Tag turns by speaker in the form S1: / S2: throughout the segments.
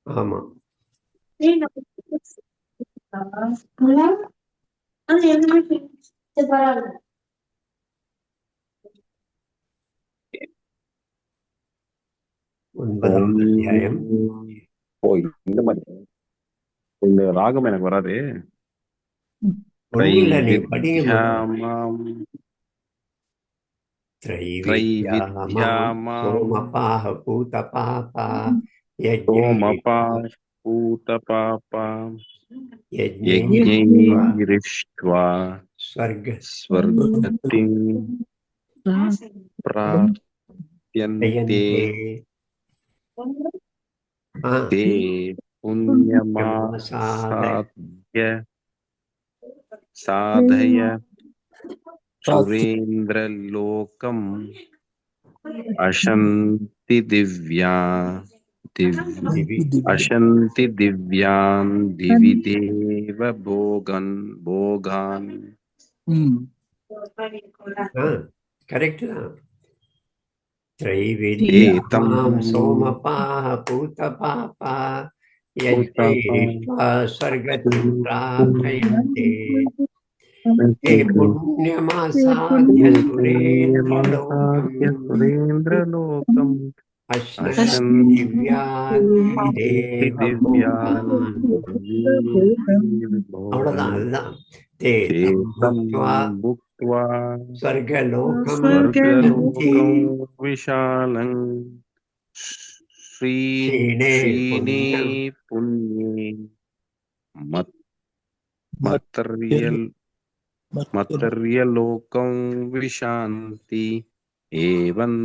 S1: ஆமா. ஒன்பதாவது அத்தியாயம்.
S2: ஓ, இந்த மாதிரி இந்த ராகம் எனக்கு வராது.
S1: ஒண்ணும் இல்ல, நீ படிங்க முதல்ல. த்ரைவித்யாமாம் சோமபாஹ பூதபாபா
S2: சோமபா
S1: யஜ்ஞைரிஷ்வா
S2: பூதபாபா
S1: யஜ்ஞைரிஷ்வா
S2: யஜ்ஞைரிஷ்ட்வா ஸ்வர்கத்திம் பிராப்யந்தே தே புண்ணியமாசாத்ய சாதய சுரேந்திரலோகம் அசந்தி திவ்யா அசந்தி திவ்யான் திவி தேவ போகான்.
S1: கரெக்ட் தான். த்ரைவித்யாமாம் சோமபாஹ பூதபாபா யஜ்ஞைரிஷ்வா ஸ்வர்கதிம் பிராப்யந்தே ते पुण्यमासाद्य
S2: சுரேந்திரலோகம்
S1: अश्नन्ति दिव्यान् देवभोगान्. அவ்வளவுதான், அதுதான். ते
S2: புக்த்வா
S1: ஸ்வர்கலோகம்
S2: விஷாலங் ஸ்ரீணே புண்யே மத்தர்யலோகம் விஷாந்தி ஏவம்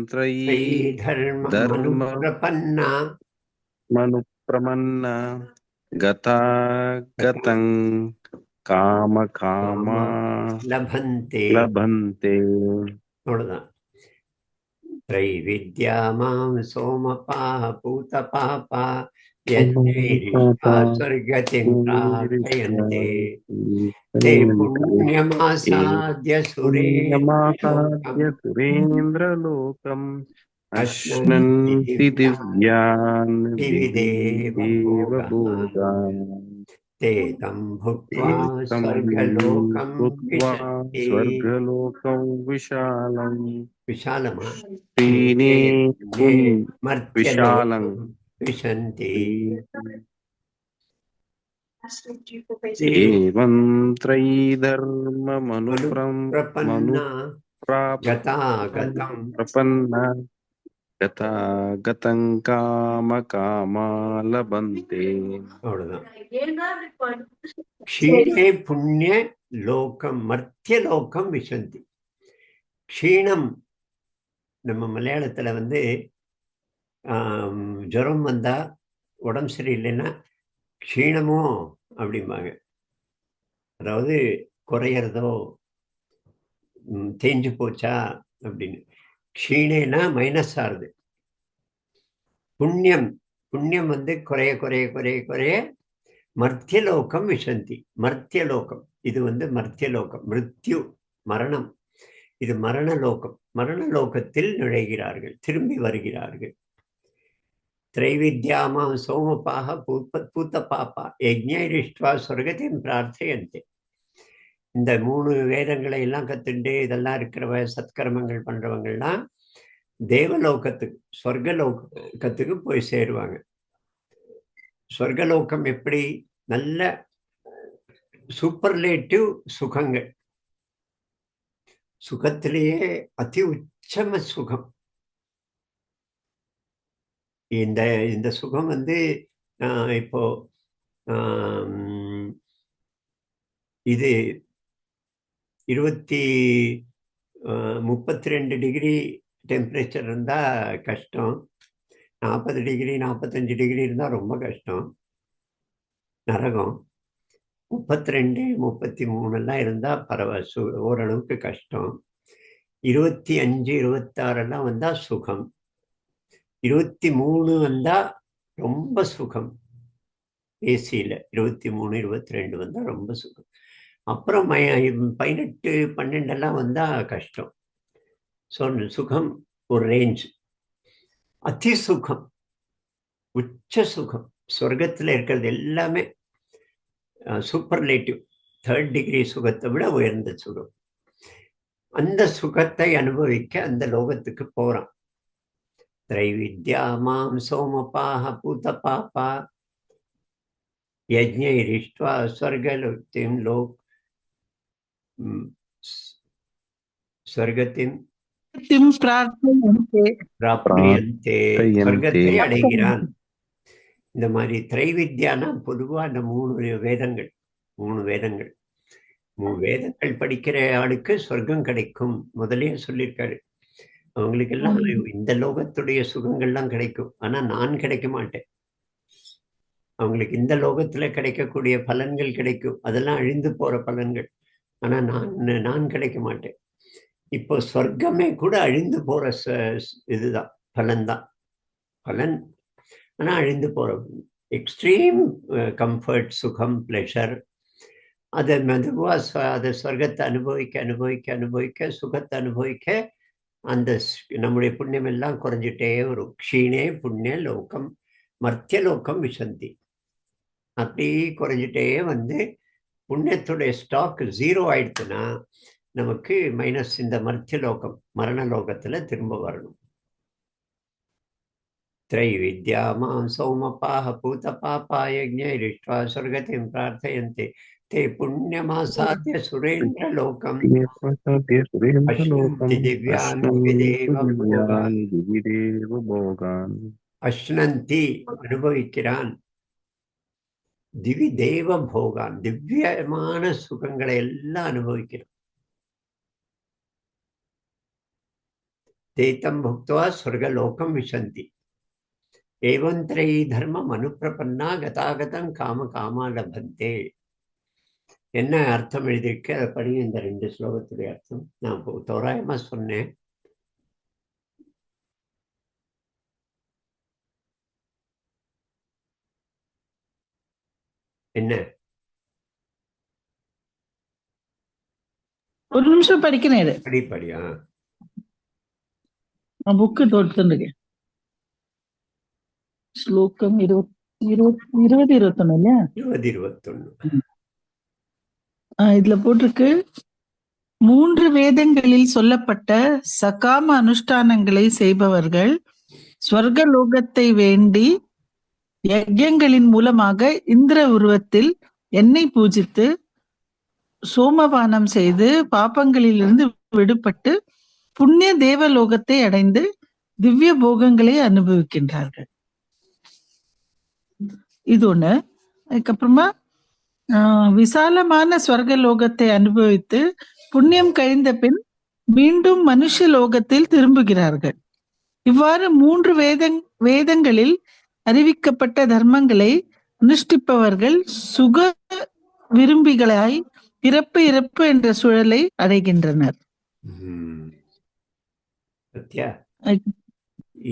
S2: த்ரயீ
S1: தர்மமனுப்ரபன்னா
S2: கதங் காமகாமா
S1: லபந்தே. அவ்வளவுதான். त्रैविद्यामां सोमपाः पूतपापा यज्ञैरिष्वा स्वर्गतिं प्रार्थयन्ते ते पुण्यमासाद्य
S2: सुरेन्द्रलोकम् अश्नन्ति दिव्यान् देवभोगान्
S1: ते तं भुक्त्वा स्वर्गलोकं
S2: स्वर्गलोकं विशालम्
S1: विशालं विशन्ति
S2: एवं त्रयीधर्ममनुप्रपन्ना गतं कामकामा लभन्ते.
S1: क्षीणे पुण्य लोकम मर्त्य लोकम विशन्ति. க்ஷீணம் நம்ம மலையாளத்துல வந்து ஜுரம் வந்தா உடம்பு சரியில்லைன்னா க்ஷீணமோ அப்படிம்பாங்க. அதாவது குறையறதோ, தேஞ்சு போச்சா அப்படின்னு. க்ஷீணேனா மைனஸ் ஆறுது. புண்ணியம் புண்ணியம் வந்து குறைய குறைய குறைய குறைய மர்த்தியலோகம் விஷந்தி. மர்த்தியலோகம் இது வந்து மர்த்தியலோகம், மிருத்யு மரணம். இது மரணலோகம். மரணலோகத்தில் நுழைகிறார்கள், திரும்பி வருகிறார்கள். त्रैविद्यामां सोमपाः பூதபாபா யஜ்ஞைரிஷ்வா ஸ்வர்கதிம் பிரார்த்தயந்தே. இந்த 3 வேதங்களை எல்லாம் கத்துண்டு இதெல்லாம் இருக்கிறவ சத்கர்மங்கள் பண்றவங்கள்லாம் தேவலோகத்துக்கு, சொர்க்கலோகத்துக்கு போய் சேருவாங்க. சொர்க்கலோகம் எப்படி? நல்ல சூப்பர்லேட்டிவ் சுகங்கள், சுகத்திலேயே அதி உச்சம சுகம். இந்த சுகம் வந்து இப்போ இது 32 டிகிரி டெம்பரேச்சர் இருந்தா கஷ்டம். 40 டிகிரி 45 டிகிரி இருந்தா ரொம்ப கஷ்டம், நரகம். 32 33 எல்லாம் இருந்தா ஓரளவுக்கு கஷ்டம். 25 26 எல்லாம் வந்தா சுகம். 23 வந்தா ரொம்ப சுகம். ஏசியில 23 22 வந்தா ரொம்ப சுகம். அப்புறம் 18 12 எல்லாம் வந்தா கஷ்டம். சுகம் ஒரு ரேஞ்ச். அதி சுகம், உச்ச சுகம். சொர்க்கத்துல இருக்கிறது எல்லாமே சூப்பர்லேட்டிவ், 3rd டிகிரி சுகத்தை விட உயர்ந்த சுகம். அந்த சுகத்தை அனுபவிக்க அந்த லோகத்துக்கு போறான். திரைவித்யா மாம் சோமபாஹ பூத பாபா யஜ்ஞைரிஷ்ட்வா ஸ்வர்கலோக்திம் ஸ்வர்கத்தின் பிராப்னுயந்தே, சொர்க்கத்தை அடைகிறான். இந்த மாதிரி திரைவித்யானா பொதுவா அந்த 3 வேதங்கள், 3 வேதங்கள் படிக்கிற ஆளுக்கு சொர்க்கம் கிடைக்கும். முதலே சொல்லியிருக்காரு. அவங்களுக்கு எல்லாம் இந்த லோகத்துடைய சுகங்கள்லாம் கிடைக்கும். ஆனா நான் கிடைக்க மாட்டேன். அவங்களுக்கு இந்த லோகத்துல கிடைக்கக்கூடிய பலன்கள் கிடைக்கும். அதெல்லாம் அழிந்து போற பலன்கள். ஆனா நான் கிடைக்க மாட்டேன். இப்போ சொர்க்கமே கூட அழிந்து போற இதுதான், பலன். ஆனா அழிந்து போற எக்ஸ்ட்ரீம் கம்ஃபர்ட், சுகம், பிளஷர். அதை மெதுவா அதை சொர்க்கத்தை அனுபவிக்க சுகத்தை அனுபவிக்க அந்த நம்முடைய புண்ணியம் எல்லாம் குறைஞ்சிட்டே வரும். க்ஷீணே புண்ணிய லோகம் மர்த்திய லோகம் விசந்தி. அப்படி குறைஞ்சிட்டே வந்து புண்ணியத்துடைய ஸ்டாக் 0 ஆயிடுச்சுன்னா நமக்கு மைனஸ் இந்த மர்த்திய லோகம், மரண லோகத்துல திரும்ப வரணும். திரைவித்யா மாம் சௌமபாஹ பூத பாபா யஜ்ஞைரிஷ்ட்வா ஸ்வர்கதிம் பிரார்த்தயந்தே தே புண்ணியமாசாத்ய சுரேந்திர லோகம் அஷ்னந்தி திவ்யான்
S2: போகான்.
S1: அஷ்னந்தி அனுபவிக்கிறான், திவி தேவ போகான் திவ்யமான சுகங்களை எல்லாம் அனுபவிக்கிறான். தேத்தம் புக்த்வா ஸ்வர்கலோகம் விசந்தி ஏவந்திரை தர்மம் அனுப்பிரபன்னா கதாகதம் காம காமா லபந்தே. என்ன அர்த்தம் எழுதியிருக்க அதை படி. இந்த 2 ஸ்லோகத்துடைய அர்த்தம் நான் தோராயமா சொன்னேன். என்ன?
S3: ஒரு நிமிஷம் படிக்கிறேன்.
S1: படியா?
S3: புக்கு தொட்டுருக்கேன். ஸ்லோகம் 20-21 இல்லையா?
S1: 20-21
S3: இதுல போட்டிருக்கு. 3 வேதங்களில் சொல்லப்பட்ட சகாம அனுஷ்டானங்களை செய்பவர்கள் ஸ்வர்கலோகத்தை வேண்டி யஜ்யங்களின் மூலமாக இந்திர உருவத்தில் என்னை பூஜித்து சோமபானம் செய்து பாப்பங்களிலிருந்து விடுபட்டு புண்ணிய தேவலோகத்தை அடைந்து திவ்ய போகங்களை அனுபவிக்கின்றார்கள். இது ஒண்ணு. அதுக்கப்புறமா விசாலமான ஸ்வர்கலோகத்தை அனுபவித்து புண்ணியம் கழிந்த பின் மீண்டும் மனுஷ லோகத்தில் திரும்புகிறார்கள். இவ்வாறு 3 வேதங்களில் அறிவிக்கப்பட்ட தர்மங்களை அனுஷ்டிப்பவர்கள் சுக விரும்பிகளாய் பிறப்பு இறப்பு என்ற சுழலை அடைகின்றனர்.
S1: சத்யா,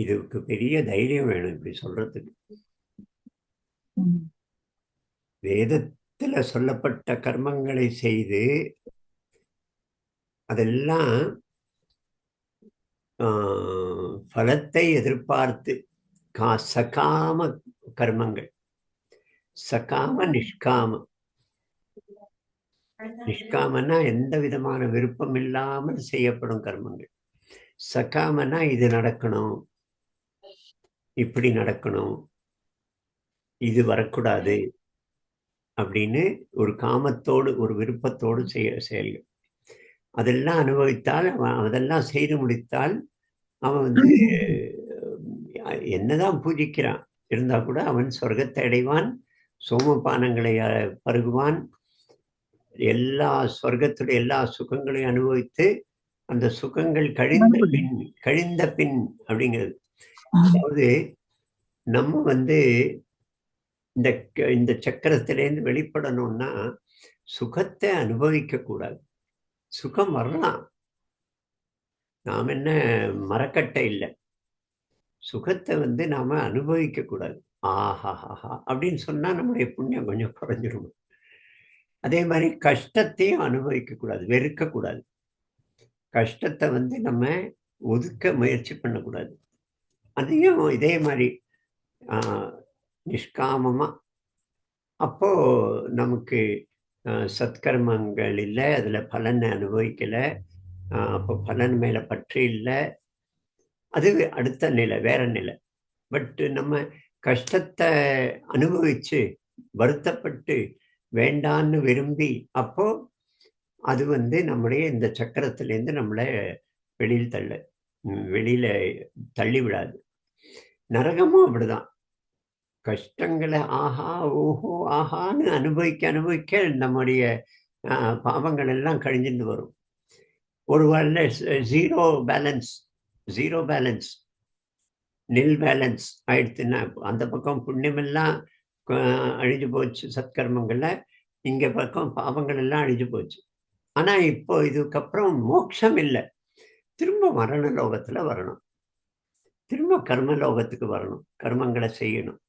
S1: இதுக்கு பெரிய தைரியம் வேணும் இப்படி சொல்றதுக்கு. வேதத்துல சொல்லப்பட்ட கர்மங்களை செய்து அதெல்லாம் பலத்தை எதிர்பார்த்து சகாம கர்மங்கள், சகாம நிஷ்காம. நிஷ்காமனா எந்த விதமான விருப்பம் இல்லாமல் செய்யப்படும் கர்மங்கள். சகாமனா இது நடக்கணும், இப்படி நடக்கணும், இது வரக்கூடாது அப்படின்னு ஒரு காமத்தோடு ஒரு விருப்பத்தோடு செயல்கள். அதெல்லாம் அனுபவித்தால் அதெல்லாம் செய்து முடித்தால் அவன் வந்து என்னதான் பூஜிக்கிறான் இருந்தா கூட அவன் சொர்க்கத்தை அடைவான், சோமபானங்களை பருகுவான், எல்லா சொர்க்கத்துடைய எல்லா சுகங்களையும் அனுபவித்து அந்த சுகங்கள் கழிந்த பின் அப்படிங்கிறது. அதாவது நம்ம வந்து இந்த சக்கரத்திலேருந்து வெளிப்படணும்னா சுகத்தை அனுபவிக்க கூடாது. சுகம் வரலாம், நாம் என்ன மரக்கட்டை இல்லை. சுகத்தை வந்து நாம அனுபவிக்க கூடாது. ஆஹா அப்படின்னு சொன்னா நம்முடைய புண்ணியம் கொஞ்சம் குறைஞ்சிரும். அதே மாதிரி கஷ்டத்தையும் அனுபவிக்க கூடாது, வெறுக்க கூடாது. கஷ்டத்தை வந்து நம்ம ஒதுக்க முயற்சி பண்ணக்கூடாது. அதையும் இதே மாதிரி நிஷ்காமமா. அப்போ நமக்கு சத்கர்மங்கள் இல்லை, அதுல பலனை அனுபவிக்கல. அப்போ பலன் மேல பற்று இல்லை. அது அடுத்த நிலை, வேற நிலை. பட் நம்ம கஷ்டத்தை அனுபவிச்சு வருத்தப்பட்டு வேண்டான்னு விரும்பி, அப்போ அது நம்முடைய இந்த சக்கரத்திலேருந்து நம்மளை வெளியில தள்ளி விடாது. நரகமும் அப்படிதான். கஷ்டங்களை ஆஹா ஓஹோ ஆஹான்னு அனுபவிக்க நம்முடைய பாவங்கள் எல்லாம் கழிஞ்சுட்டு வரும். ஒரு வேளை ஜீரோ பேலன்ஸ் நில் பேலன்ஸ் ஆயிடுச்சுன்னா அந்த பக்கம் புண்ணியமெல்லாம் அழிஞ்சு போச்சு சத்கர்மங்கள்ல, இங்க பக்கம் பாவங்கள் எல்லாம் அழிஞ்சு போச்சு. ஆனா இப்போ இதுக்கப்புறம் மோட்சம் இல்லை. திரும்ப மரண லோகத்துல வரணும், திரும்ப கர்ம லோகத்துக்கு வரணும், கர்மங்களை செய்யணும்.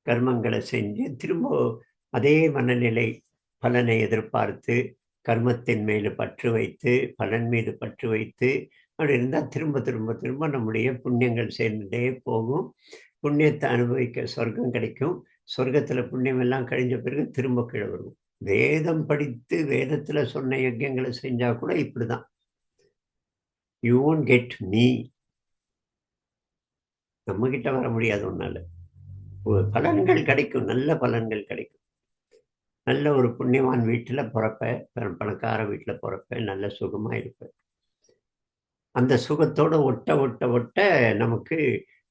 S1: கர்மங்களை செஞ்சு திரும்ப அதே மனநிலை, பலனை எதிர்பார்த்து கர்மத்தின் மேல பற்று வைத்து பலன் மீது பற்று வைத்து அப்படி இருந்தால் திரும்ப திரும்ப திரும்ப நம்முடைய புண்ணியங்கள் சேர்ந்துட்டே போகும். புண்ணியத்தை அனுபவிக்க சொர்க்கம் கிடைக்கும். சொர்க்கத்துல புண்ணியம் எல்லாம் கழிஞ்ச பிறகு திரும்ப கீழே வரும். வேதம் படித்து வேதத்துல சொன்ன யஜ்யங்களை செஞ்சா கூட இப்படிதான். You won't get me. நம்ம கிட்ட வர முடியாது உன்னால. பலன்கள் கிடைக்கும், நல்ல பலன்கள் கிடைக்கும். நல்ல ஒரு புண்ணியவான் வீட்டுல பிறப்ப, பணக்கார வீட்டுல பிறப்ப, நல்ல சுகமா இருப்ப. அந்த சுகத்தோட ஒட்ட ஒட்ட ஒட்ட நமக்கு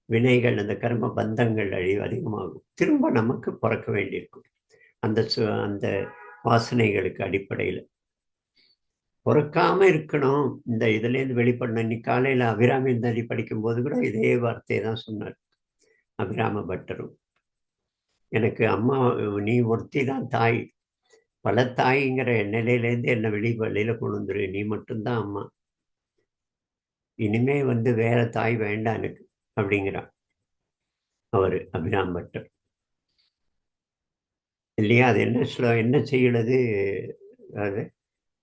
S1: வினைகள், அந்த கர்ம பந்தங்கள் அதிகமாகும். திரும்ப நமக்கு பிறக்க வேண்டியிருக்கும். அந்த வாசனைகளுக்கு அடிப்படையில் பிறக்காம இருக்கணும். இந்த இதுல இருந்து வெளிப்படணும். இன்னைக்கு காலையில அபிராமி நதி படிக்கும் போது கூட இதே வார்த்தையை தான் சொன்னார் அபிராம பட்டரும். எனக்கு அம்மா நீ ஒருத்தி தான் தாய், பல தாய்ங்கிற நிலையிலேருந்து என்னை வெளியில கொண்டு வந்துரு, நீ மட்டும்தான் அம்மா, இனிமே வேற தாய் வேண்டாம் எனக்கு அப்படிங்கிறான் அவரு அபிராம் பட்டர் இல்லையா? அது என்ன செய்யறது? அது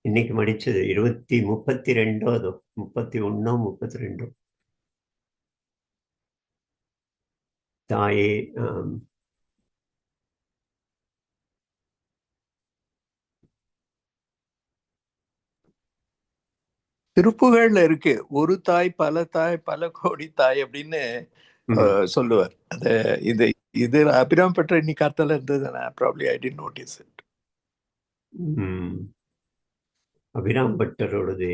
S1: இன்னைக்கு மடிச்சது 32 அதோ 31 32 தாயே.
S4: திருப்புகழ்ல இருக்கு, ஒரு தாய் பல தாய் பல கோடி தாய் அப்படின்னு சொல்லுவார். அது இது இது அபிராம் பற்ற இன்னைக்கு காத்தால இருந்தது. Probably I did notice it.
S1: Abhiram பட்டரோடது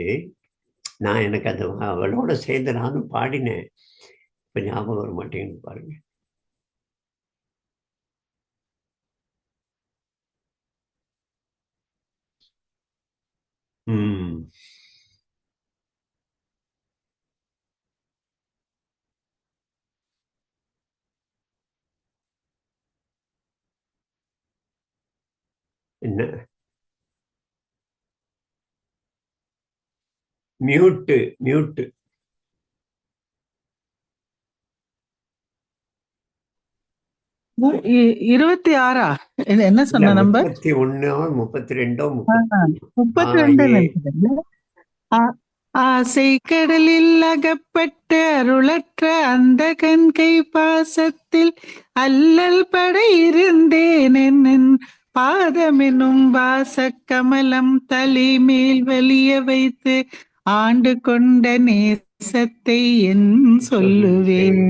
S1: நான் எனக்கு அந்த அவளோட சேர்ந்து நானும் பாடினேன். இப்ப ஞாபகம் வர மாட்டேங்குன்னு பாருங்க. என்ன மியூட்டு
S3: 26 என்ன சொன்ன நம்பர்?
S1: 31 32
S3: 32 ஆசை கடலில் அகப்பட்ட அருளற்ற அந்த கண்கை பாசத்தில் அல்லல் பட இருந்தேன் என்னும் பாதமெனும் வாச கமலம் தலை மேல் வலிய வைத்து ஆண்டு கொண்ட நேசத்தை என் சொல்லுவேன்.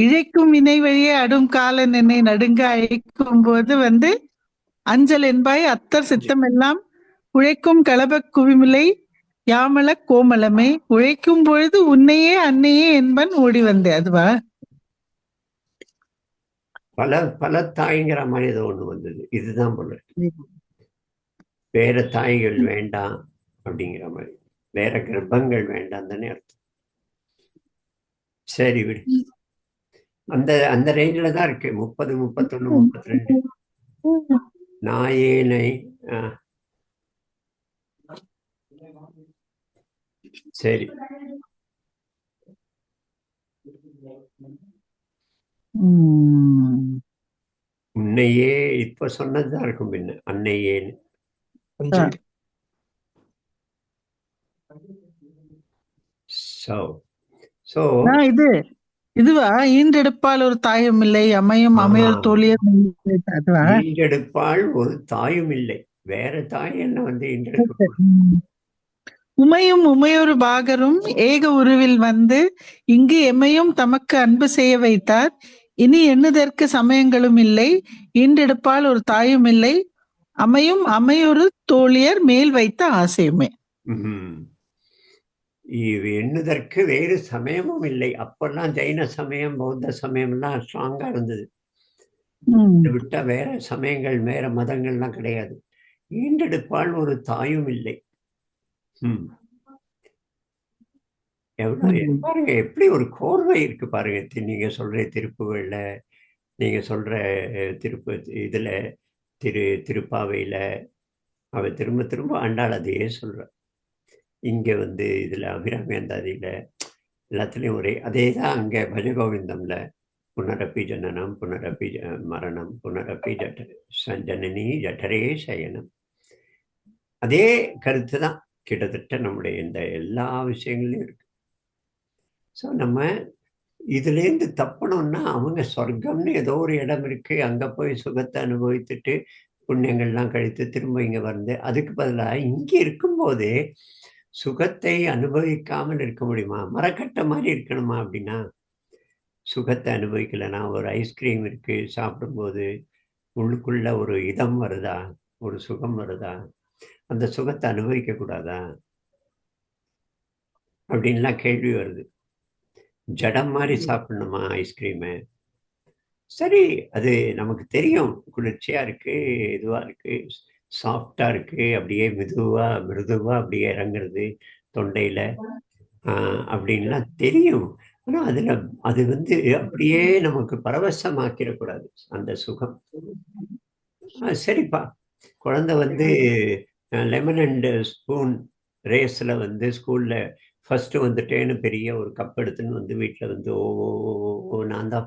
S3: இழைக்கும் இணை வழியே அடும் காலன் என்னை நடுங்க அழைக்கும் போது அஞ்சல் என்பாய் அத்தர் சித்தம் எல்லாம் உழைக்கும் களப குவிமிலை யாமல கோமலமே உழைக்கும் பொழுது உன்னையே அன்னையே என்பன் ஓடி வந்தேன். அதுவா
S1: பல தாய்ங்கிற மாதிரி ஏதோ ஒண்ணு வந்தது. இதுதான் போல வேற தாய்கள் வேண்டாம் அப்படிங்கிற மாதிரி, வேற கர்ப்பங்கள் வேண்டாம் தானே அர்த்தம். சரி விடு, அந்த ரேஞ்சில தான் இருக்கு. 30 31 32 நாயேனை. சரி, உன்னையே இப்ப சொன்னதுதான் இருக்கும். பின்ன அன்னையேன்னு So ஸோ
S3: இதுவா ஈன்றெடுப்பால் ஒரு தாயும் இல்லை அமையும் அமையொரு தோழியர் அதுவா?
S1: ஈன்றெடுப்பால் ஒரு தாயும் இல்லை, வேற தாய் என்ன வந்து ஈன்றெடுக்க.
S3: உமையும் உமையொரு பாகரும் ஏக உருவில் வந்து இங்கு எம்மையும் தமக்கு அன்பு செய்ய வைத்தார். இனி எண்ணுதற்கு சமயங்களும் இல்லை, ஈன்றெடுப்பால் ஒரு தாயும் இல்லை, அமையும் அமையொரு தோழியர் மேல் வைத்த ஆசையுமே.
S1: எண்ணுதற்கு வேறு சமயமும் இல்லை. அப்பெல்லாம் ஜெயின சமயம், பௌத்த சமயம் எல்லாம் ஸ்ட்ராங்கா இருந்தது. விட்டா வேற சமயங்கள் வேற மதங்கள்லாம் கிடையாது. ஈன்றெடுப்பால் ஒரு தாயும் இல்லை. பாருங்க எப்படி ஒரு கோர்வை இருக்கு பாருங்க. நீங்க சொல்ற திருப்புகள்ல, நீங்க சொல்ற இதுல திருப்பாவையில அவ திரும்ப திரும்ப ஆண்டாள் அதையே சொல்ற. இங்க வந்து இதுல அபிராமேந்தாதியில எல்லாத்துலயும் ஒரே அதேதான். அங்க பஜகோவிந்தம்ல புனரப்பி ஜனனம் புனரப்பி மரணம் புனரப்பி ஜனனி ஜடரே சயனம், அதே கருத்து தான் கிட்டத்தட்ட நம்முடைய இந்த எல்லா விஷயங்களையும் இருக்கு. ஸோ நம்ம இதுலேருந்து தப்பணும்னா அவங்க சொர்க்கம்னு ஏதோ ஒரு இடம் இருக்கு, அங்க போய் சுகத்தை அனுபவித்துட்டு புண்ணியங்கள்லாம் கழித்து திரும்ப இங்க வந்து, அதுக்கு பதிலாக இங்க இருக்கும்போதே சுகத்தை அனுபவிக்காமல் இருக்க முடியுமா? மரக்கட்டை மாதிரி இருக்கணுமா? அப்படின்னா சுகத்தை அனுபவிக்கலைன்னா, ஒரு ஐஸ்கிரீம் இருக்கு சாப்பிடும்போது உள்ளுக்குள்ள ஒரு இதம் வருதா, ஒரு சுகம் வருதா? அந்த சுகத்தை அனுபவிக்க கூடாதா அப்படின்லாம் கேள்வி வருது. ஜடம் மாதிரி சாப்பிடணுமா ஐஸ்கிரீமு? சரி, அது நமக்கு தெரியும், குளிர்ச்சியா இருக்கு, இதுவா இருக்கு, சாஃப்டா இருக்கு, அப்படியே மிருதுவா அப்படியே இறங்குறது தொண்டையில அப்படின்லாம் தெரியும். ஆனா அது வந்து அப்படியே நமக்கு பரவசமாக்கிடக்கூடாது அந்த சுகம். சரிப்பா, குழந்தை வந்து லெமன் அண்ட் ஸ்பூன் ரேஸ்ல வந்து ஸ்கூல்ல ஃபர்ஸ்ட் வந்துட்டேன்னு பெரிய ஒரு கப் எடுத்துன்னு வந்து வீட்டில் வந்து ஓ நான் தான்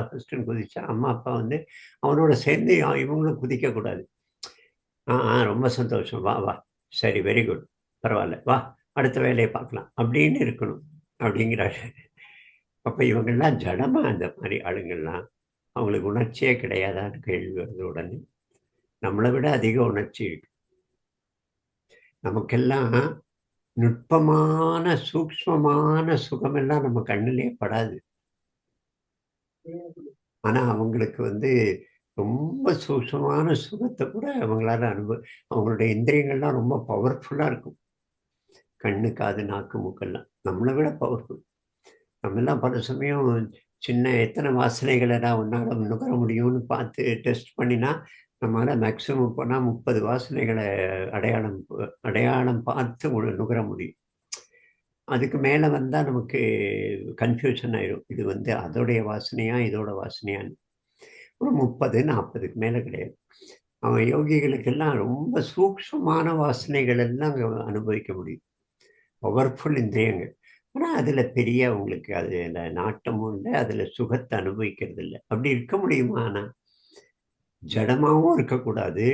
S1: ஃபர்ஸ்ட்னு குதிச்சா, அம்மா அப்பா வந்து அவனோட சேர்ந்து இவங்களும் குதிக்கக்கூடாது. ரொம்ப சந்தோஷம், வா வா, சரி, வெரி குட், பரவாயில்ல, வா அடுத்த வேலையை பார்க்கலாம் அப்படின்னு இருக்கணும் அப்படிங்கிறாரு. அப்போ இவங்கெல்லாம் ஜடமா அந்த மாதிரி ஆளுங்கள்லாம் அவங்களுக்கு உணர்ச்சியே கிடையாதான்னு கேள்வி வருது. உடனே நம்மளை விட அதிக உணர்ச்சி இருக்கு நமக்கெல்லாம். நுட்பமான சூக்ஷ்மமான சுகமெல்லாம் நம்ம கண்ணிலே படாது. ஆனா அவங்களுக்கு வந்து ரொம்ப சூக்ஷ்மமான சுகத்தை கூட அவங்களால அவங்களுடைய இந்திரியங்கள்லாம் ரொம்ப பவர்ஃபுல்லா இருக்கும். கண்ணு, காது, நாக்கு, மூக்கெல்லாம் நம்மளை விட பவர்ஃபுல். நம்ம எல்லாம் பல சமயம் சின்ன எத்தனை வாசனைகளை நான் ஒன்னால நுகர முடியும்னு பார்த்து டெஸ்ட் பண்ணினா நம்மளால மேக்சிமம் போனால் 30 வாசனைகளை அடையாளம் பார்த்து நுகர முடியும். அதுக்கு மேலே வந்தால் நமக்கு கன்ஃபியூஷன் ஆயிடும், இது வந்து அதோடைய வாசனையா இதோட வாசனையான்னு. ஒரு 30-40க்கு மேலே கிடையாது. அவன் யோகிகளுக்கெல்லாம் ரொம்ப சூக்ஷ்மமான வாசனைகள் எல்லாம் அனுபவிக்க முடியும், பவர்ஃபுல் இந்திரியங்கள். ஆனால் அதில் பெரிய அவங்களுக்கு அதில் நாட்டமும் இல்லை, அதில் சுகத்தை அனுபவிக்கிறது இல்லை. அப்படி இருக்க முடியுமா? ஆனால் ஜடமாகவும் இருக்கக்கூடாது,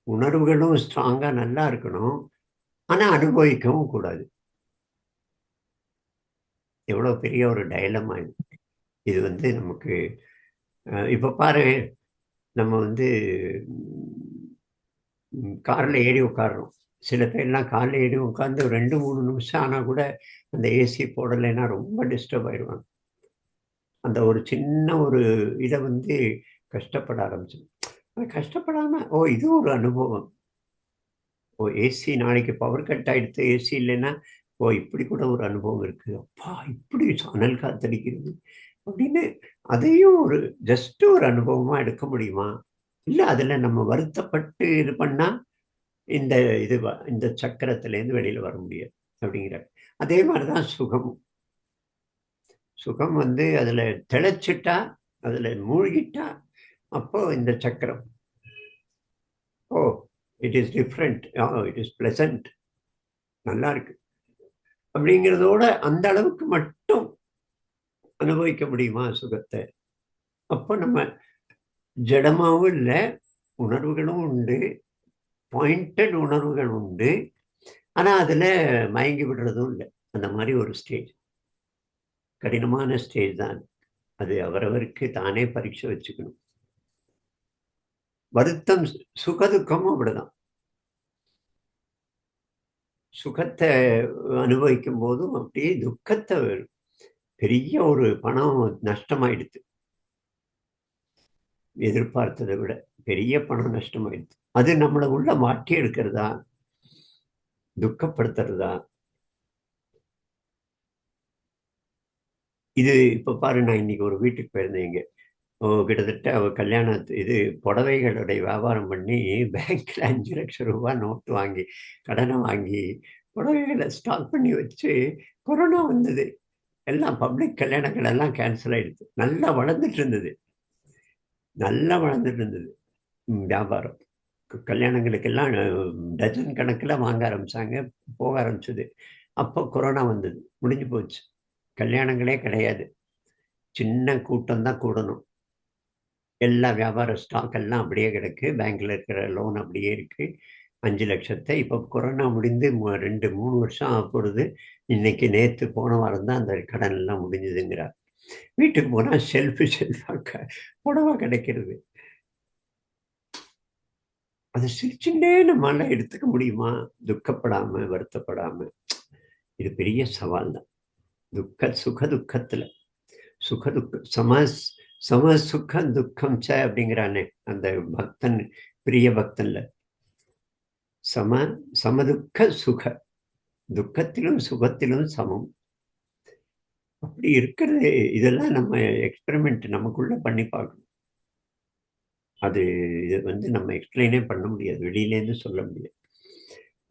S1: உணர்வுகளும் ஸ்ட்ராங்காக நல்லா இருக்கணும், ஆனால் அனுபவிக்கவும் கூடாது. எவ்வளோ பெரிய ஒரு டைலமா இது வந்து நமக்கு. இப்போ பாரு, நம்ம வந்து காரில் ஏறி உட்காடுறோம். சில பேர்லாம் காரில் ஏறி உட்காந்து 2-3 நிமிஷம் ஆனால் கூட அந்த ஏசி போடலைன்னா ரொம்ப டிஸ்டர்ப் ஆயிடுவாங்க. அந்த ஒரு சின்ன ஒரு இதை வந்து கஷ்டப்பட ஆரம்பிச்சு. கஷ்டப்படாம இது ஒரு அனுபவம். ஏசி நாளைக்கு பவர் கட் ஆயிடுத்து, ஏசி இல்லைன்னா இப்படி கூட ஒரு அனுபவம் இருக்கு, அப்பா இப்படி அனல் காத்தடிக்கிறது அப்படின்னு அதையும் ஒரு ஜஸ்ட் ஒரு அனுபவமா எடுக்க முடியுமா? இல்லை அதுல நம்ம வருத்தப்பட்டு இது பண்ணா இந்த சக்கரத்திலேருந்து வெளியில வர முடியாது அப்படிங்கிற. அதே மாதிரிதான் சுகமும். சுகம் வந்து அதுல திளைச்சிட்டா, அதுல மூழ்கிட்டா, அப்போ இந்த சக்கரம் it is different, it is pleasant, நல்லா இருக்கு அப்படிங்கிறதோட அந்த அளவுக்கு மட்டும் அனுபவிக்க முடியுமா சுகத்தை? அப்போ நம்ம ஜடமாவும் இல்லை, உணர்வுகளும் உண்டு, பாயிண்டட் உணர்வுகள் உண்டு, ஆனா அதுல மயங்கி விடுறதும் இல்லை. அந்த மாதிரி ஒரு ஸ்டேஜ். கடினமான ஸ்டேஜ் தான் அது. அவரவருக்கு தானே பரீட்சை வச்சுக்கணும். வருத்தம், சுகதுக்கமும் அப்படிதான். சுகத்தை அனுபவிக்கும் போதும் அப்படியே துக்கத்தை, பெரிய ஒரு பணம் நஷ்டமாயிடுது, எதிர்பார்த்ததை விட பெரிய பணம் நஷ்டமாயிடுது. அது நம்மளை உள்ள மாற்றி எடுக்கிறதா, துக்கப்படுத்துறதா? இது இப்ப பாரு, நான் இன்னைக்கு ஒரு வீட்டுக்கு போயிருந்தேங்க. கிட்டத்தட்ட அவ கல்யாணத்து இது புடவைகளுடைய வியாபாரம் பண்ணி பேங்க்ல 5 லட்சம் ரூபாய் நோட்டு வாங்கி, கடனை வாங்கி, புடவைகளை ஸ்டாக் பண்ணி வச்சு, கொரோனா வந்தது. எல்லாம் பப்ளிக் கல்யாணங்கள் எல்லாம் கேன்சல் ஆயிடுது. நல்லா வளர்ந்துட்டு இருந்தது, நல்லா வளர்ந்துட்டு இருந்தது வியாபாரம். கல்யாணங்களுக்கெல்லாம் டஜன் கணக்கில் வாங்க ஆரம்பிச்சாங்க, போக ஆரம்பிச்சது. அப்போ கொரோனா வந்தது, முடிஞ்சு போச்சு. கல்யாணங்களே கிடையாது, சின்ன கூட்டம் தான் கூடணும். எல்லா வியாபார ஸ்டாக் எல்லாம் அப்படியே கிடக்கு, பேங்க்ல இருக்கிற லோன் அப்படியே இருக்கு. 5 லட்சத்தை இப்போ கொரோனா முடிந்து 2-3 வருஷம் ஆக போகிறது. இன்னைக்கு நேற்று போன வாரம் தான் அந்த கடன் எல்லாம் முடிஞ்சதுங்கிறார். வீட்டுக்கு போனால் ஷெல்ஃபாக புடவை கிடைக்கிறது. அதை சிரிச்சுட்டே நம்மளால எடுத்துக்க முடியுமா? துக்கப்படாம, வருத்தப்படாம. இது பெரிய சவால் தான். சுகதுக்கத்துல சம சுக துக்கம் ச அப்படிங்கிறானே அந்த பக்தன், பிரிய பக்தன்ல சமதுக்க சுக, துக்கத்திலும் சுகத்திலும் சமம். அப்படி இருக்கிறது. இதெல்லாம் நம்ம எக்ஸ்பெரிமெண்ட் நமக்குள்ள பண்ணி பார்க்கணும். அது இது நம்ம எக்ஸ்பிளைனே பண்ண முடியாது, வெளியிலேருந்து சொல்ல முடியாது.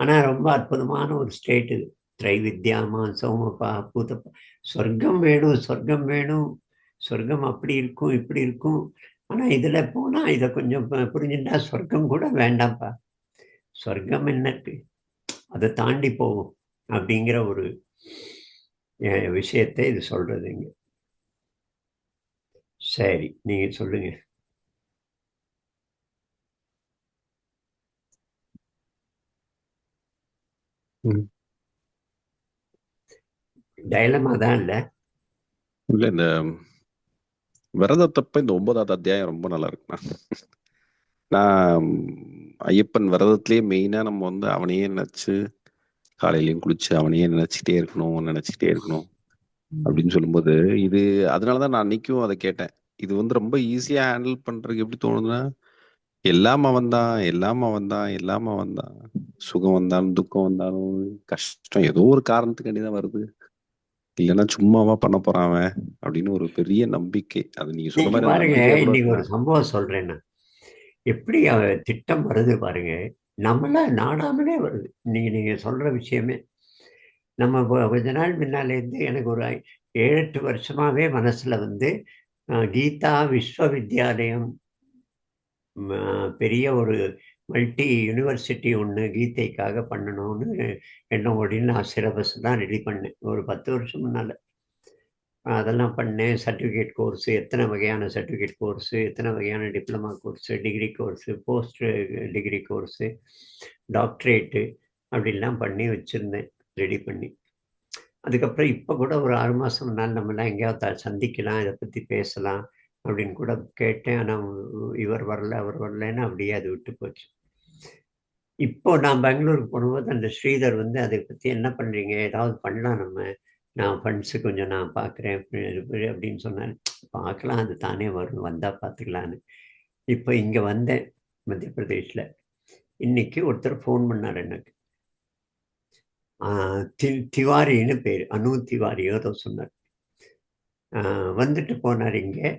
S1: ஆனா ரொம்ப அற்புதமான ஒரு ஸ்டேட் இது. திரைவித்யாமா சோமப்பா பூதப்பா. சொர்க்கம் வேணும், சொர்க்கம் வேணும், சொர்க்கம் அப்படி இருக்கும், இப்படி இருக்கும். ஆனா இதுல போனா இதை கொஞ்சம் புரிஞ்சுட்டா சொர்க்கம் கூட வேண்டாம்ப்பா, சொர்க்கம் என்ன இருக்கு, அதை தாண்டி போவோம் அப்படிங்கிற ஒரு விஷயத்தை இது சொல்றதுங்க. சரி, நீங்க சொல்லுங்க. டைலமா தான் இல்ல
S2: இந்த விரதத்தப்ப இந்த 9வது அத்தியாயம் ரொம்ப நல்லா இருக்குண்ணா. நான் ஐயப்பன் விரதத்திலேயே மெயினா நம்ம வந்து அவனையே நினைச்சு காலையிலயும் குளிச்சு அவனையே நினைச்சிட்டே இருக்கணும் அப்படின்னு சொல்லும்போது, இது அதனாலதான் நான் அன்னைக்கும் அதை கேட்டேன். இது வந்து ரொம்ப ஈஸியா ஹேண்டில் பண்றதுக்கு எப்படி தோணுதுன்னா, எல்லாம் அவன் தான், சுகம் வந்தாலும் துக்கம் வந்தாலும் கஷ்டம் ஏதோ ஒரு காரணத்துக்காண்டிதான் வருது, இல்லைன்னா சும்மாவா பண்ண போறான் அவன் அப்படின்னு ஒரு பெரிய நம்பிக்கை. அது நீங்க சொன்ன மாதிரி
S1: பாருங்க,
S2: நம்பிக்கை கூட
S1: இன்னைக்கு ஒரு சம்பவம் சொல்றேன். எப்படி திட்டம் வருது பாருங்க, நம்மள நாடாமலே வருது. நீங்க சொல்ற விஷயமே நம்ம கொஞ்ச நாள் முன்னாலேருந்து எனக்கு ஒரு 7-8 வருஷமாவே மனசுல வந்து கீதா விஸ்வவித்யாலயம், பெரிய ஒரு மல்டி யூனிவர்சிட்டி ஒன்று கீதைக்காக பண்ணணும்னு எண்ணம் ஓடின்னு நான் சிலபஸ் தான் ரெடி பண்ணேன் ஒரு 10 வருஷம் முன்னால். அதெல்லாம் பண்ணேன். சர்டிஃபிகேட் கோர்ஸு, எத்தனை வகையான சர்டிஃபிகேட் கோர்ஸு, எத்தனை வகையான diploma course, degree course, post degree course, doctorate அப்படிலாம் பண்ணி வச்சுருந்தேன், ரெடி பண்ணி. அதுக்கப்புறம் இப்போ கூட ஒரு 6 மாதம் முன்னால் நம்மளாம் எங்கேயாவது சந்திக்கலாம், இதை பற்றி பேசலாம் அப்படின்னு கூட கேட்டேன். ஆனால் இவர் வரல, அவர் வரலன்னு அப்படியே அது விட்டு போச்சு. இப்போ நான் பெங்களூருக்கு போகும்போது அந்த ஸ்ரீதர் வந்து அதை பற்றி என்ன பண்ணுறீங்க, ஏதாவது பண்ணலாம் நம்ம, நான் ஃபண்ட்ஸு கொஞ்சம் நான் பார்க்குறேன் அப்படின்னு சொன்னேன். பார்க்கலாம், அது தானே வரும், வந்தால் பார்த்துக்கலான்னு. இப்போ இங்கே வந்தேன் மத்திய பிரதேஷில். இன்னைக்கு ஒருத்தர் ஃபோன் பண்ணார் எனக்கு, திவாரின்னு பேர், அனு திவாரி ஏதோ சொன்னார். வந்துட்டு போனார் இங்கே,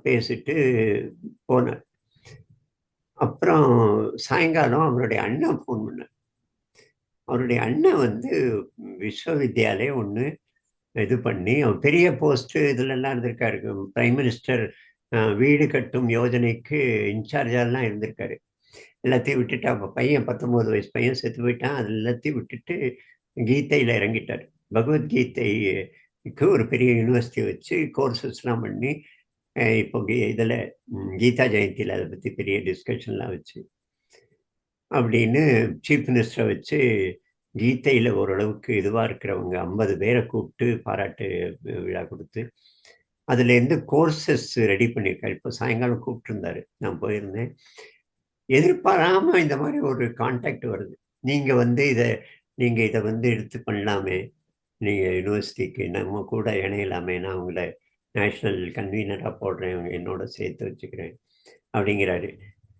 S1: பேசிட்டு போனார். அப்புறம் சாயங்காலம் அவருடைய அண்ணன் ஃபோன் பண்ணார். அவருடைய அண்ணன் வந்து விஸ்வவித்யாலயம் ஒன்று இது பண்ணி, அவர் பெரிய போஸ்ட்டு இதுலெல்லாம் இருந்திருக்காரு. பிரைம் மினிஸ்டர் வீடு கட்டும் யோஜனைக்கு இன்சார்ஜாலாம் இருந்திருக்காரு. எல்லாத்தையும் விட்டுட்டு, அப்போ பையன் 19 வயசு பையன் செத்து போயிட்டான். அது எல்லாத்தையும் விட்டுட்டு கீதையில் இறங்கிட்டார். பகவத்கீதைக்கு ஒரு பெரிய யூனிவர்சிட்டி வச்சு கோர்சஸ்லாம் பண்ணி, இப்போ இதில் கீதா ஜெயந்தியில் அதை பற்றி பெரிய டிஸ்கஷன்லாம் வச்சு அப்படின்னு சீஃப் மினிஸ்டரை வச்சு கீதையில ஓரளவுக்கு இதுவா இருக்கிறவங்க 50 பேரை கூப்பிட்டு பாராட்டு விழா கொடுத்து அதுலேருந்து கோர்சஸ் ரெடி பண்ணியிருக்காரு. இப்போ சாயங்காலம் கூப்பிட்டுருந்தாரு, நான் போயிருந்தேன். எதிர்பாராம இந்த மாதிரி ஒரு கான்டாக்ட் வருது. நீங்க இதை வந்து எடுத்து பண்ணலாமே, நீங்க யூனிவர்சிட்டிக்கு நம்ம கூட இணையலாமே, நான் உங்களை நேஷனல் கன்வீனராக போடுறேன், என்னோட சேர்த்து வச்சுக்கிறேன் அப்படிங்கிறாரு.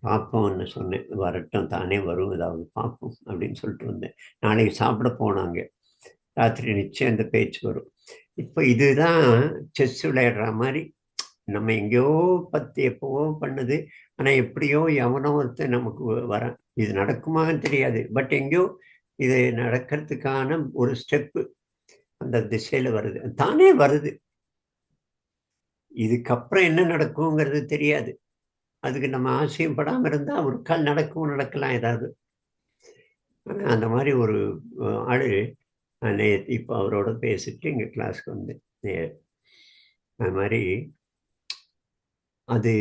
S1: பார்ப்போம்னு சொன்னேன், வரட்டும், தானே வரும், ஏதாவது பார்ப்போம் அப்படின்னு சொல்லிட்டு வந்தேன். நாளைக்கு சாப்பிட போனாங்க, ராத்திரி நிச்சயம் அந்த பேச்சு வரும். இப்போ இதுதான் செஸ் விளையாடுற மாதிரி, நம்ம எங்கேயோ எப்போவோ பண்ணுது, ஆனால் எப்படியோ எவனோ ஒருத்தர் நமக்கு வரான். இது நடக்குமான்னு தெரியாது, பட் எங்கேயோ இது நடக்கிறதுக்கான ஒரு ஸ்டெப்பு அந்த திசையில வருது, தானே வருது. இதுக்கப்புறம் என்ன நடக்குங்கிறது தெரியாது. அதுக்கு நம்ம ஆசையும் படாமல் இருந்தால் ஒரு கால் நடக்கலாம் ஏதாவது. ஆனால் அந்த மாதிரி ஒரு ஆளு இப்போ அவரோட பேசிட்டு இங்கே கிளாஸ்க்கு வந்தேன். அது மாதிரி அது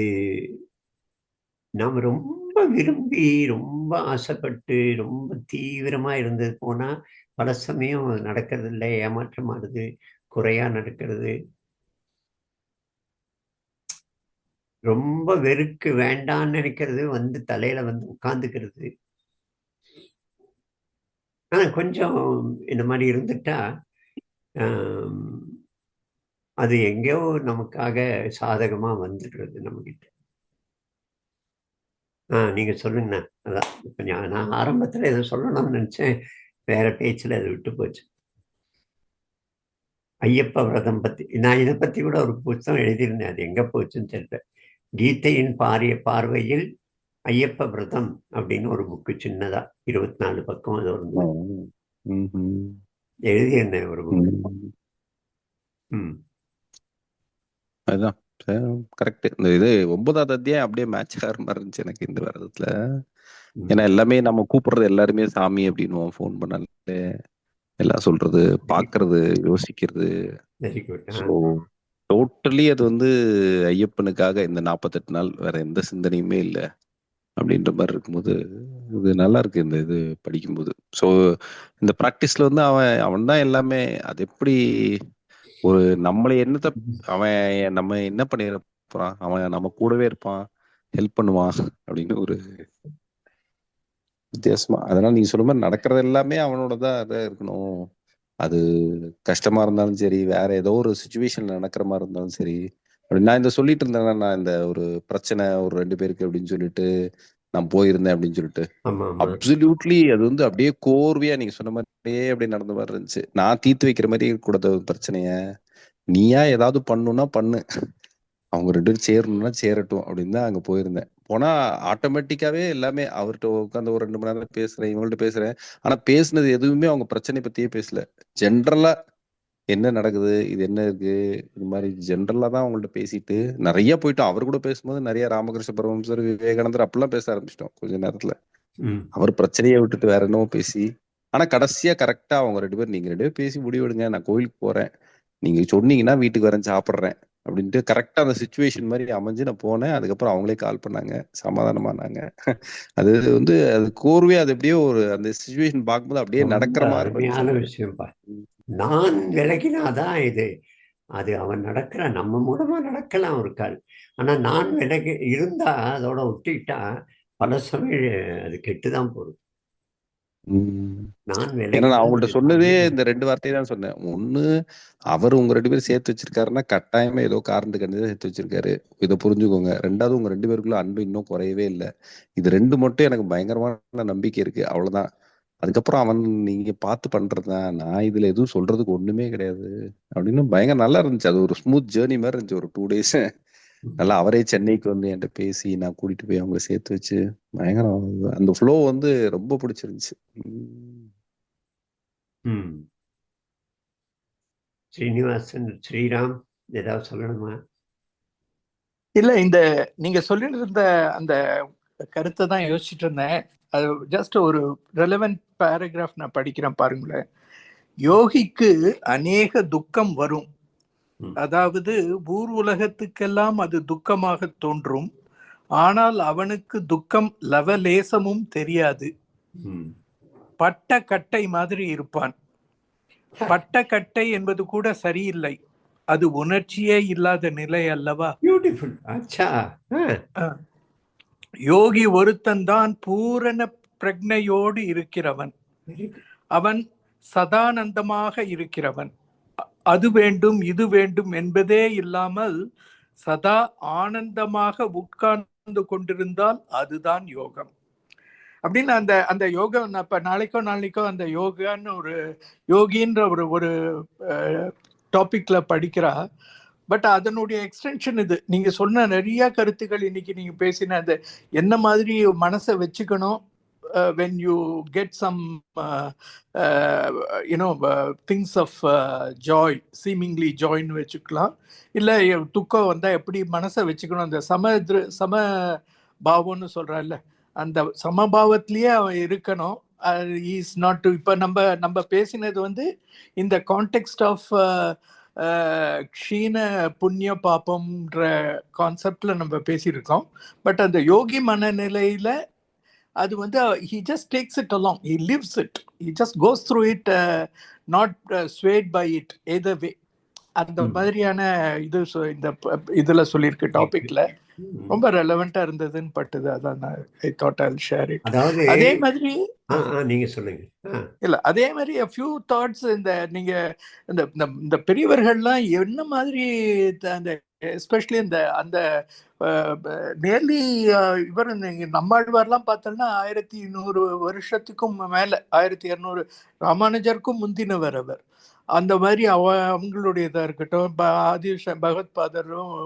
S1: நாம் ரொம்ப விரும்பி, ரொம்ப ஆசைப்பட்டு, ரொம்ப தீவிரமாக இருந்தது போனால் பல சமயம் நடக்கிறது இல்லை, ஏமாற்றமானது, குறையா நடக்கிறது. ரொம்ப வெறுக்கு வேண்டான்னு நினைக்கிறது வந்து தலையில வந்து உட்கார்ந்துக்கிறது. கொஞ்சம் இந்த மாதிரி இருந்துட்டா அது எங்கேயோ நமக்காக சாதகமா வந்துடுறது நம்ம கிட்ட. நீங்க சொல்லுங்கண்ணா. அதான் இப்ப நான் ஆரம்பத்துல எதை சொல்லணும்னு நினைச்சேன், வேற பேச்சுல அதை விட்டு போச்சு. ஐயப்ப விரதம் பத்தி நான் இதை பத்தி கூட ஒரு புத்தகம் எழுதியிருந்தேன், அது எங்க போச்சுன்னு தெரியல. கீதையின் பார்வையில் ஐயப்ப விரதம் அப்படின்னு ஒரு புக்கு, சின்னதா 24 பக்கம் அது ஒரு எழுதியிருந்தேன் ஒரு புக்கு.
S2: அதுதான் கரெக்ட். இந்த இது 9வது அத்தியாயம் அப்படியே மேட்ச் ஆகிற மாதிரி இருந்துச்சு எனக்கு இந்த விரதத்துல. ஏன்னா எல்லாமே நம்ம கூப்பிடுறது எல்லாருமே சாமி அப்படின்னு ஃபோன் பண்ணாலே எல்லாம் சொல்றது, பாக்குறது, யோசிக்கிறது. டோட்டலி அது வந்து ஐயப்பனுக்காக இந்த 48 நாள் வேற எந்த சிந்தனையுமே இல்லை அப்படின்ற மாதிரி இருக்கும்போது இது நல்லா இருக்கு இந்த இது படிக்கும்போது. ஸோ இந்த ப்ராக்டிஸ்ல வந்து அவன் தான் எல்லாமே. அது எப்படி ஒரு நம்மளை என்னத்தை அவன் நம்ம என்ன பண்ணிட போறான், அவன் நம்ம கூடவே இருப்பான், ஹெல்ப் பண்ணுவான் அப்படின்னு ஒரு வித்தியாசமா. அதனால நீங்க சொல்ற மாதிரி நடக்கிறது எல்லாமே அவனோட தான் இதாக இருக்கணும். அது கஷ்டமா இருந்தாலும் சரி, வேற ஏதோ ஒரு சுச்சுவேஷன்ல நடக்கிற மாதிரி இருந்தாலும் சரி. அப்படி நான் இந்த சொல்லிட்டு இருந்தேன்னா, நான் இந்த ஒரு பிரச்சனை ஒரு 2 பேருக்கு அப்படின்னு சொல்லிட்டு நான் போயிருந்தேன் அப்படின்னு சொல்லிட்டு, அப்சல்யூட்லி அது வந்து அப்படியே கோர்வையா நீங்க சொன்ன மாதிரியே அப்படியே நடந்த மாதிரி இருந்துச்சு. நான் தீர்த்து வைக்கிற மாதிரி கூடாத பிரச்சனைய நீயா ஏதாவது பண்ணுன்னா பண்ணு, அவங்க 2 பேரும் சேரணும்னா சேரட்டும் அப்படின்னு தான் அங்க போயிருந்தேன். போனா ஆட்டோமேட்டிக்காவே எல்லாமே அவர்கிட்ட உட்காந்து ஒரு 2 மணி நேரம் பேசுறேன், இவங்கள்ட்ட பேசுறேன். ஆனா பேசுனது எதுவுமே அவங்க பிரச்சனை பத்தியே பேசல. ஜென்ரலா என்ன நடக்குது, இது என்ன இருக்கு, இது மாதிரி ஜென்ரலா தான் அவங்கள்ட்ட பேசிட்டு நிறைய போயிட்டோம். அவர் கூட பேசும்போது நிறைய ராமகிருஷ்ண பரமஹம்சர், விவேகானந்தர் அப்படிலாம் பேச ஆரம்பிச்சிட்டோம் கொஞ்ச நேரத்துல. அவர் பிரச்சனையை விட்டுட்டு வேற என்னவோ பேசி, ஆனா கடைசியா கரெக்டா அவங்க 2 பேரும், நீங்க 2 பேரும் பேசி முடிவெடுங்க, நான் கோயிலுக்கு போறேன், நீங்க சொன்னீங்கன்னா வீட்டுக்கு வரேன், சாப்பிட்றேன் அப்படின்ட்டு கரெக்டா அந்த சுச்சுவேஷன் மாதிரி அமைஞ்சு நான் போனேன். அதுக்கப்புறம் அவங்களே கால் பண்ணாங்க, சமாதானமானாங்க. அது வந்து அது கோர்வே அது எப்படியோ ஒரு அந்த சுச்சுவேஷன் பார்க்கும்போது அப்படியே நடக்கிற மாதிரி
S1: விஷயம்பா. நான் விலகினாதான் இது, அது அவன் நடக்கிற நம்ம மூலமா நடக்கலாம் ஒரு கால். ஆனா நான் விலகி இருந்தா அதோட ஒட்டிக்கிட்டா பல சமயம் அது கெட்டுதான் போகுது.
S2: ஏன்னா நான் அவங்கள்ட்ட சொன்னதே இந்த 2 வார்த்தையை தான் சொன்னேன். ஒண்ணு, அவர் உங்க 2 பேரும் சேர்த்து வச்சிருக்காருன்னா கட்டாயமா ஏதோ காரணத்துக்கு தான் சேர்த்து வச்சிருக்காரு, இதை புரிஞ்சுக்கோங்க. 2வது, உங்க 2 பேருக்குள்ள அன்பு இன்னும் குறையவே இல்லை. இது 2 மட்டும் எனக்கு பயங்கரமான நம்பிக்கை இருக்கு, அவ்வளவுதான். அதுக்கப்புறம் அவன் நீங்க பார்த்து பண்றதுதான், நான் இதுல எதுவும் சொல்றதுக்கு ஒண்ணுமே கிடையாது அப்படின்னு பயங்கர நல்லா இருந்துச்சு. அது ஒரு ஸ்மூத் ஜேர்னி மாதிரி இருந்துச்சு ஒரு 2 days. நல்லா அவரே சென்னைக்கு வந்து என்கிட்ட பேசி நான் கூட்டிட்டு போய் அவங்கள சேர்த்து வச்சு பயங்கரம். அந்த ஃப்ளோ வந்து ரொம்ப பிடிச்சிருந்துச்சு.
S1: ஸ்ரீனிவாசன், ஸ்ரீராம் ஏதாவது சொல்லணுமா?
S4: இல்ல, இந்த நீங்க சொல்லிட்டு இருந்த அந்த கருத்தை தான் யோசிச்சுட்டு இருந்தேன். அது ஜஸ்ட் ஒரு ரெலவென்ட் பேராகிராஃப் நான் படிக்கிறேன் பாருங்களேன். யோகிக்கு அநேக துக்கம் வரும், அதாவது ஊர் உலகத்துக்கெல்லாம் அது துக்கமாக தோன்றும், ஆனால் அவனுக்கு துக்கம் லவலேசமும் தெரியாது. பட்ட கட்டை மாதிரி இருப்பான். பட்ட கட்டை என்பது கூட சரியில்லை, அது உணர்ச்சியே இல்லாத நிலை அல்லவா?
S1: பியூட்டிஃபுல். அச்சா.
S4: யோகி ஒருத்தன்தான் பூரண பிரக்னையோடு இருக்கிறவன், அவன் சதானந்தமாக இருக்கிறவன். அது வேண்டும் இது வேண்டும் என்பதே இல்லாமல் சதா ஆனந்தமாக உட்கார்ந்து கொண்டிருந்தால் அதுதான் யோகம் அப்படின்னு அந்த அந்த யோகம். இப்ப நாளைக்கோ அந்த யோகான்னு ஒரு யோகின்ற ஒரு டாபிக்ல படிக்கிறா. பட் அதனுடைய எக்ஸ்டென்ஷன் இது. நீங்க சொன்ன நிறைய கருத்துக்கள் இன்னைக்கு நீங்க பேசின அந்த என்ன மாதிரி மனசை வச்சுக்கணும், when you get some things of joy, seemingly joy ன்னு வச்சுக்கலாம், இல்லை துக்கம் வந்தா எப்படி மனசை வச்சுக்கணும், அந்த சம பாவம்னு சொல்றான்ல, அந்த சமபாவத்திலேயே அவன் இருக்கணும். இஸ் நாட் இப்போ நம்ம பேசினது வந்து இந்த கான்டெக்ஸ்ட் ஆஃப் க்ஷீண புண்ணிய பாப்பம்ன்ற கான்செப்ட்ல நம்ம பேசியிருக்கோம். பட் அந்த யோகி மனநிலையில அது வந்து he just takes it along, he lives it, he just goes through it, not swayed by it either way. அந்த மாதிரியான இது இந்த இதுல சொல்லியிருக்கு டாபிக்ல ரொம்ப ரெலவெண்டா இருந்ததுன்னு பட்டுது. அதான் I thought I will share it. அதே மாதிரி
S1: நீங்க சொல்லுங்க.
S4: இல்ல அதே மாதிரி a few thoughts. நீங்க இந்த பெரியவர்கள்லாம் என்ன மாதிரி அந்த எஸ்பெஷலி அந்த நேர்லி இவர் நம்மாழ்வார்லாம் பார்த்தோம்னா 1100 வருஷத்துக்கும் மேல, 1200 ராமானுஜருக்கும் முந்தினவர் அவர். அந்த மாதிரி அவங்களுடைய இதாக இருக்கட்டும், ஆதி பகவத் பாதரும்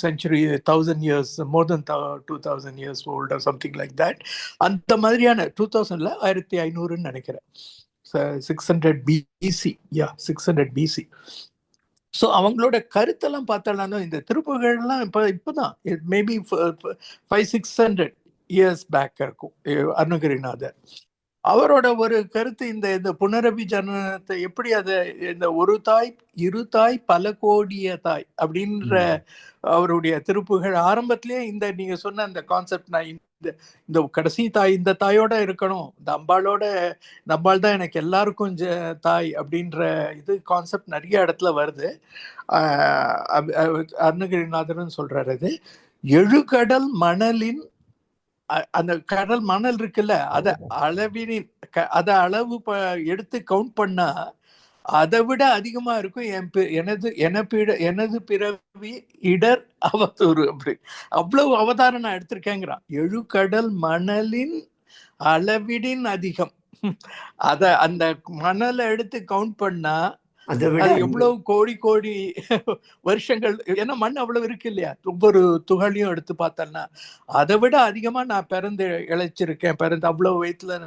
S4: century 1000 years, more than 2000 years old or something like that. அந்த மாதிரியான 2000ல 1500ன்னு நினைக்கிறேன், 600 BC. 600 BC. ஸோ அவங்களோட கருத்தெல்லாம் பார்த்தாலும் இந்த திருப்புகள்லாம் இப்போதான் மேபி 500-600 years பேக் இருக்கும். அருணகிரிநாதர் அவரோட ஒரு கருத்து இந்த புனரபி ஜனனத்தை எப்படி அதை இந்த ஒரு தாய் இரு தாய் பல கோடிய தாய் அப்படின்ற அவருடைய திருப்புகள் ஆரம்பத்திலேயே இந்த நீங்க சொன்ன அந்த கான்செப்ட், நான் இந்த கடைசி தாய் இந்த தாயோட இருக்கணும், இந்த அம்பாள் தான் எனக்கு எல்லாருக்கும் தாய் அப்படின்ற இது கான்செப்ட் நிறைய இடத்துல வருது. அருணகிரிநாதர்னு சொல்றாரு. அது எழுகடல் மணலின் அந்த கடல் மணல் இருக்குல்ல, அத அளவு எடுத்து கவுண்ட் பண்ணா அதை விட அதிகமா இருக்கும் எனது பிறவி இடர் அவதூறு. அப்படி அவ்வளவு அவதாரம் நான் எடுத்திருக்கேங்கிறான். எழுகடல் மணலின் அளவிடின் அதிகம். அந்த மணலை எடுத்து கவுண்ட் பண்ணா அது எவ்வளவு கோடி வருஷங்கள், ஏன்னா மண் அவ்வளவு இருக்கு இல்லையா, ஒவ்வொரு துகளையும் எடுத்து பார்த்தோம்னா அதை விட அதிகமா நான் பிறந்து இழைச்சிருக்கேன், அவ்வளவு வயிற்றுல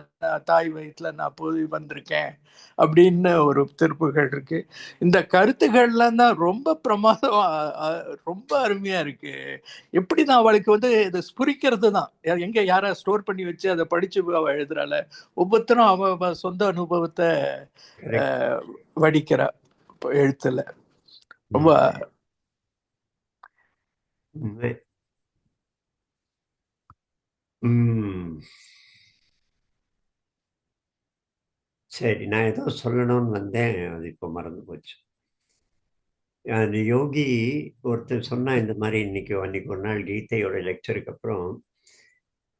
S4: தாய் வயிற்றுல நான் போய் வந்திருக்கேன் அப்படின்னு ஒரு திருப்புகள் இருக்கு. இந்த கருத்துக்கள்லாம் தான் ரொம்ப பிரமாதம், ரொம்ப அருமையா இருக்கு. எப்படி நான் அவளுக்கு வந்து இதை ஸ்புரிக்கிறது தான், எங்க யாரா ஸ்டோர் பண்ணி வச்சு அதை படிச்சு அவ எழுதுறாள், ஒவ்வொருத்தரும் அவ சொந்த அனுபவத்தை வடிக்கிறா எழுத்துல. ரொம்ப
S1: சரி, நான் ஏதோ சொல்லணும்னு வந்தேன், அது இப்போ மறந்து போச்சு. அந்த யோகி ஒருத்தர் சொன்னா இந்த மாதிரி அன்னைக்கு ஒரு நாள் கீதையோட லெக்சருக்கு அப்புறம்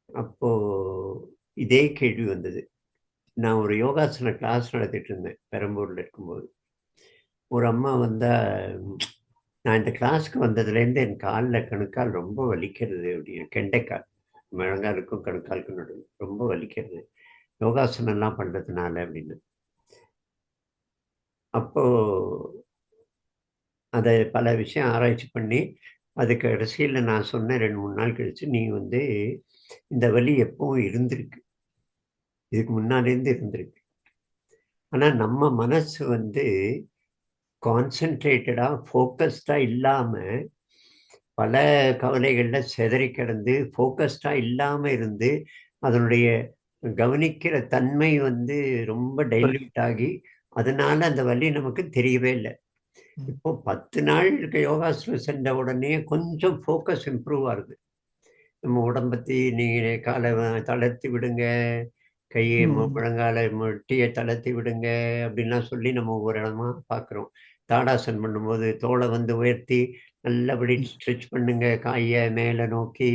S1: அப்போ இதே கேள்வி வந்தது. நான் ஒரு யோகாசன கிளாஸ் நடத்திட்டு இருந்தேன் பெரம்பூர்ல இருக்கும்போது. ஒரு அம்மா வந்தா, நான் இந்த கிளாஸ்க்கு வந்ததுலேருந்து என் காலில் கணுக்கால் ரொம்ப வலிக்கிறது அப்படின்னு, கெண்டைக்கால் முழங்காலுக்கும் கணுக்காலுக்கும் நடுவில் ரொம்ப வலிக்கிறது யோகாசனம்லாம் பண்ணுறதுனால அப்படின்னு. அப்போது அதை பல விஷயம் ஆராய்ச்சி பண்ணி அதுக்கு கடைசியில் நான் சொன்னேன், 2-3 நாள் கழிச்சு, நீ வந்து இந்த வலி எப்பவும் இருந்திருக்கு, இதுக்கு முன்னாலேருந்து இருந்திருக்கு. ஆனால் நம்ம மனசு வந்து கான்சென்ட்ரேட்டடாக ஃபோக்கஸ்டாக இல்லாமல் பல கவலைகளில் செதறி கிடந்து ஃபோக்கஸ்டாக இல்லாமல் இருந்து அதனுடைய கவனிக்கிற தன்மை வந்து ரொம்ப டைல்யூட் ஆகி அதனால அந்த வலி நமக்கு தெரியவே இல்லை. இப்போ 10 நாள் யோகாசனம் சென்ற உடனே கொஞ்சம் ஃபோக்கஸ் இம்ப்ரூவ் ஆகுது. நம்ம உடம்பத்தி நீங்கள் காலை தளர்த்தி விடுங்க, கையை
S4: ம்.
S1: முழங்கால முட்டியை தளர்த்தி விடுங்க அப்படின்லாம் சொல்லி நம்ம ஒவ்வொரு இடமா பார்க்குறோம். தாடாசன் பண்ணும்போது தோளை வந்து உயர்த்தி நல்லபடி ஸ்ட்ரெச் பண்ணுங்க, காயை மேலே நோக்கி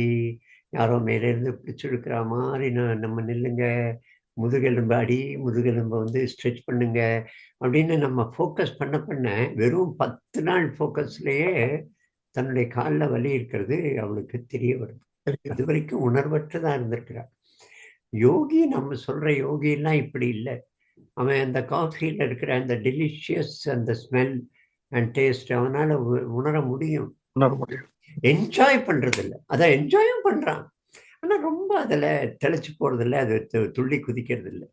S1: யாரோ மேலேருந்து பிடிச்சிருக்கிற மாதிரி நம்ம நில்லுங்க, முதுகெலும்பு முதுகெலும்பை வந்து ஸ்ட்ரெச் பண்ணுங்க அப்படின்னு நம்ம ஃபோக்கஸ் பண்ண வெறும் 10 நாள் ஃபோக்கஸ்லேயே தன்னுடைய காலில் வலி இருக்கிறது அவளுக்கு தெரிய வருது. அது வரைக்கும் உணர்வற்றதா இருந்திருக்கிறார். யோகி நம்ம சொல்ற யோகி எல்லாம் இப்படி இல்லை. அவன் அந்த காஃபியில் இருக்கிற அந்த டெலிஷியஸ் அந்த ஸ்மெல் அண்ட் டேஸ்ட் அவனால உணர முடியும்.
S4: உணர முடியும்.
S1: என்ஜாய் பண்றது இல்லை, அதை என்ஜாயும் பண்றான். ஆனா ரொம்ப அதுல தெளிச்சு போறது இல்லை, அது துள்ளி குதிக்கிறது இல்லை.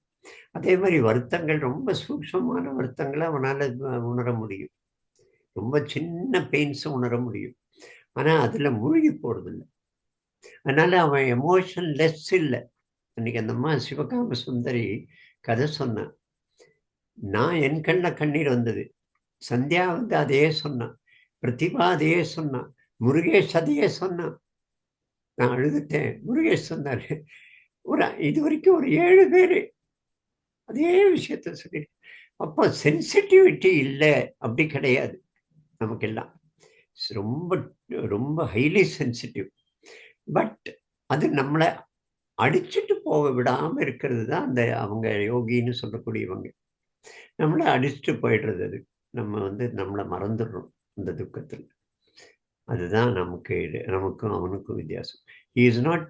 S1: அதே மாதிரி வருத்தங்கள், ரொம்ப சூக்ஷ்மமான வருத்தங்களை அவனால உணர முடியும். ரொம்ப சின்ன பெயின்ஸும் உணர முடியும். ஆனா அதுல மூழ்கி போறது இல்லை. அதனால அவன் எமோஷன் லெஸ் இல்லை. அன்னைக்கு அந்த அம்மா சிவகாம சுந்தரி கதை சொன்னான். நான் என் கண்ணில் கண்ணீர் வந்தது. சந்தியா வந்து அதையே சொன்னான். பிரதிபா அதையே சொன்னான். முருகேஷ் அதையே சொன்னான். நான் அழுதுட்டேன். முருகேஷ் சொன்னாரு. இது வரைக்கும் ஒரு 7 பேரு அதே விஷயத்த சொல்லி. அப்போ சென்சிட்டிவிட்டி இல்லை அப்படி கிடையாது. நமக்கெல்லாம் ரொம்ப ரொம்ப ஹைலி சென்சிட்டிவ். பட் அது நம்மளை அடிச்சுட்டு போக விடாம இருக்கிறது தான் அந்த அவங்க யோகின்னு சொல்லக்கூடியவங்க. நம்மளை அடிச்சுட்டு போயிடுறது. அது நம்ம வந்து நம்மளை மறந்துடுறோம் அந்த துக்கத்தில். அதுதான் நமக்கும் அவனுக்கும் வித்தியாசம். He is not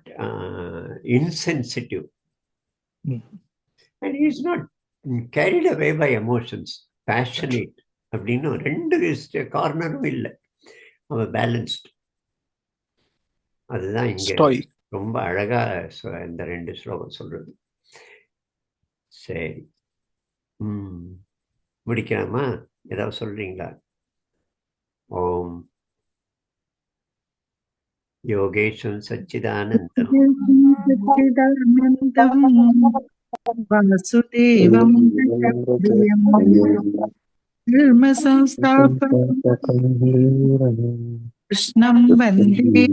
S1: insensitive and he is not carried away by emotions, passionate அப்படின்னு 2 கார்னரும் இல்லை. அவன் பேலன்ஸ்ட். அதுதான் இங்க ரொம்ப அழகா இந்த 2 ஸ்லோகம் சொல்றது. சரி, முடிக்கலாமா? ஏதாவது சொல்றீங்களா? ஓம் யோகேஷம் சச்சிதானந்தம்
S3: வாசுதேவம் கிருஷ்ணம் வந்தே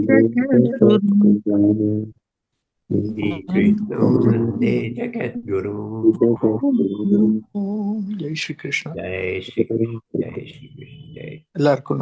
S1: ஜகத்குரு.
S4: ஜெய் ஸ்ரீ கிருஷ்ணா.
S1: ஜெய் ஸ்ரீ கிருஷ்ண. ஜெய் ஸ்ரீ கிருஷ்ண. ஜெய்.
S4: எல்லாருக்கும்